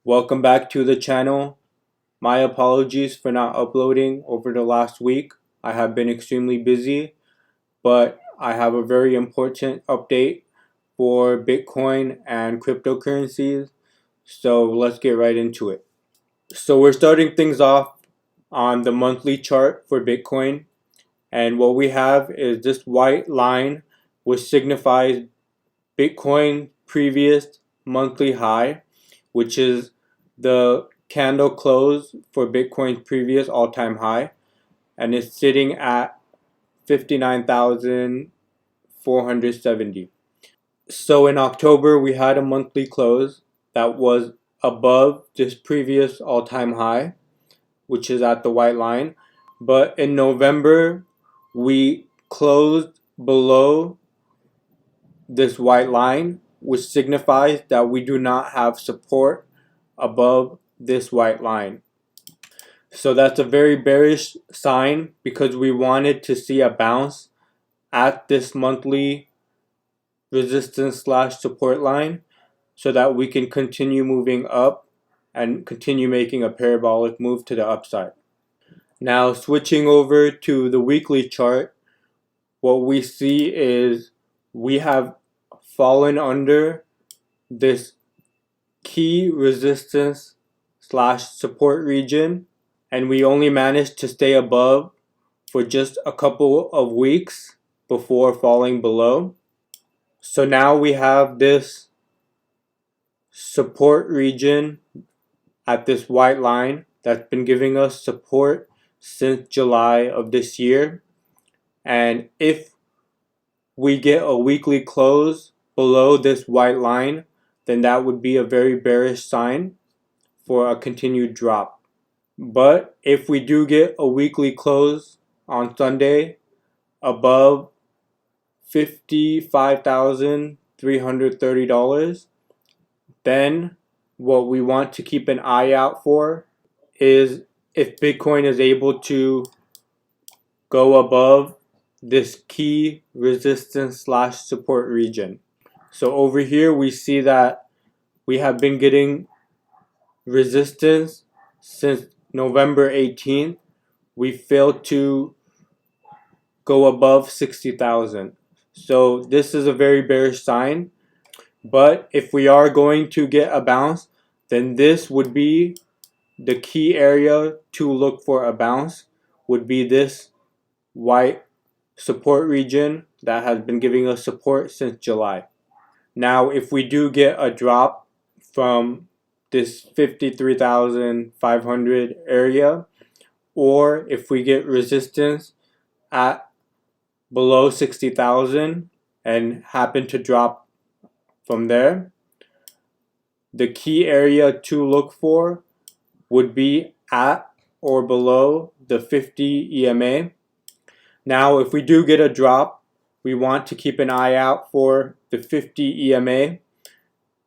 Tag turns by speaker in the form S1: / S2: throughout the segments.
S1: Welcome back to the channel. My apologies for not uploading over the last week. I have been extremely busy, but I have a very important update for Bitcoin and cryptocurrencies. So let's get right into it. So we're starting things off on the monthly chart for Bitcoin. And what we have is this white line, which signifies Bitcoin previous monthly high, which is the candle close for Bitcoin's previous all-time high, and it's sitting at 59,470. So in October, we had a monthly close that was above this previous all-time high, which is at the white line. But in November, we closed below this white line, which signifies that we do not have support above this white line. So that's a very bearish sign because we wanted to see a bounce at this monthly resistance slash support line so that we can continue moving up and continue making a parabolic move to the upside. Now switching over to the weekly chart, what we see is we have fallen under this key resistance slash support region, and we only managed to stay above for just a couple of weeks before falling below. So now we have this support region at this white line that's been giving us support since July of this year. And if we get a weekly close below this white line, then that would be a very bearish sign for a continued drop. But if we do get a weekly close on Sunday above $55,330, then what we want to keep an eye out for is if Bitcoin is able to go above this key resistance slash support region. So over here we see that we have been getting resistance since November 18th. We failed to go above 60,000. So this is a very bearish sign. But if we are going to get a bounce, then this would be the key area to look for a bounce, would be this white support region that has been giving us support since July. Now, if we do get a drop from this 53,500 area, or if we get resistance at below 60,000 and happen to drop from there, the key area to look for would be at or below the 50 EMA. Now, if we do get a drop, we want to keep an eye out for the 50 EMA.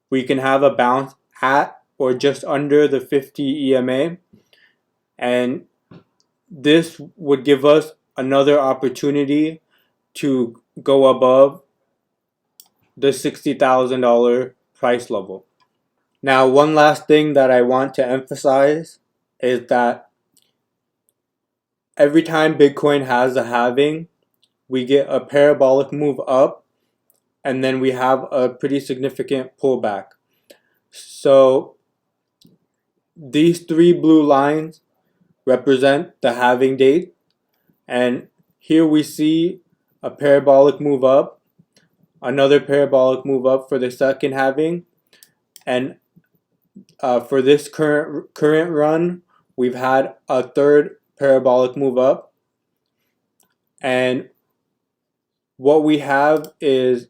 S1: We can have a bounce at or just under the 50 EMA, and this would give us another opportunity to go above the $60,000 price level. Now, one last thing that I want to emphasize is that every time Bitcoin has a halving, we get a parabolic move up, and then we have a pretty significant pullback. So these three blue lines represent the halving date, and here we see a parabolic move up, another parabolic move up for the second halving, and for this current run, we've had a third parabolic move up, and what we have is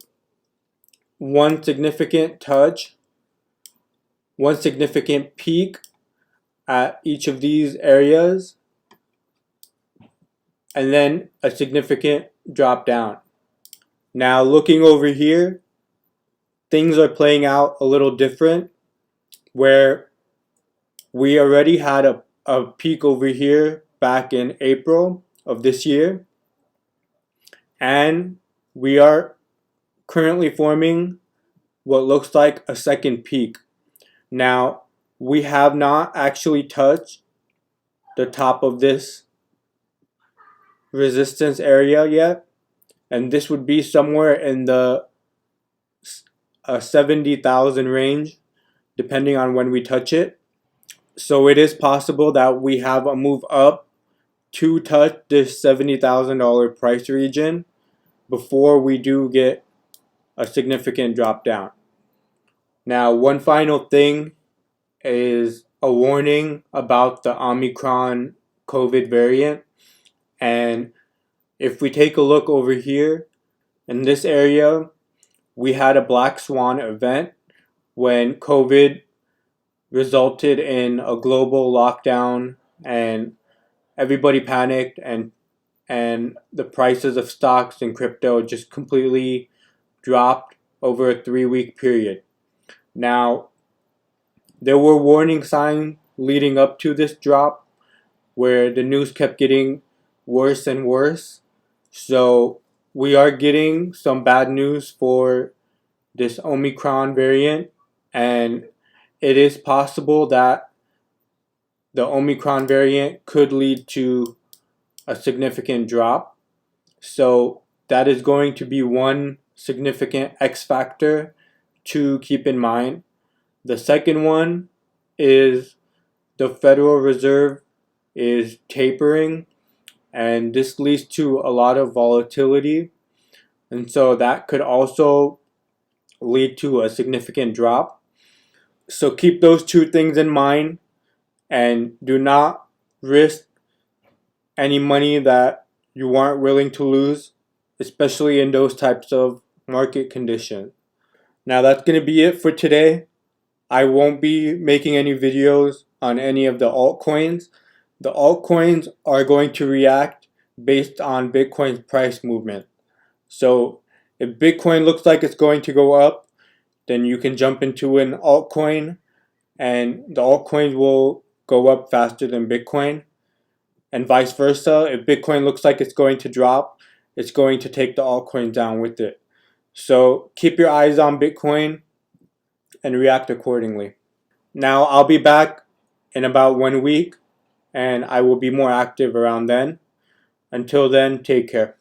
S1: one significant touch, one significant peak at each of these areas, and then a significant drop down. Now looking over here, things are playing out a little different, where we already had a peak over here back in April of this year, and we are currently forming what looks like a second peak. Now, we have not actually touched the top of this resistance area yet, and this would be somewhere in the 70,000 range depending on when we touch it. So it is possible that we have a move up to touch this $70,000 price region before we do get a significant drop down. Now, one final thing is a warning about the Omicron COVID variant. And if we take a look over here in this area, we had a black swan event when COVID resulted in a global lockdown and everybody panicked, and the prices of stocks and crypto just completely dropped over a 3-week period. Now, there were warning signs leading up to this drop where the news kept getting worse and worse. So we are getting some bad news for this Omicron variant, and it is possible that the Omicron variant could lead to a significant drop. So that is going to be one significant X factor to keep in mind. The second one is the Federal Reserve is tapering, and this leads to a lot of volatility, and so that could also lead to a significant drop. So keep those two things in mind and do not risk any money that you aren't willing to lose, especially in those types of market conditions. Now that's going to be it for today. I won't be making any videos on any of the altcoins. The altcoins are going to react based on Bitcoin's price movement. So if Bitcoin looks like it's going to go up, then you can jump into an altcoin and the altcoins will go up faster than Bitcoin. And vice versa, if Bitcoin looks like it's going to drop, it's going to take the altcoin down with it. So keep your eyes on Bitcoin and react accordingly. Now I'll be back in about 1 week and I will be more active around then. Until then, take care.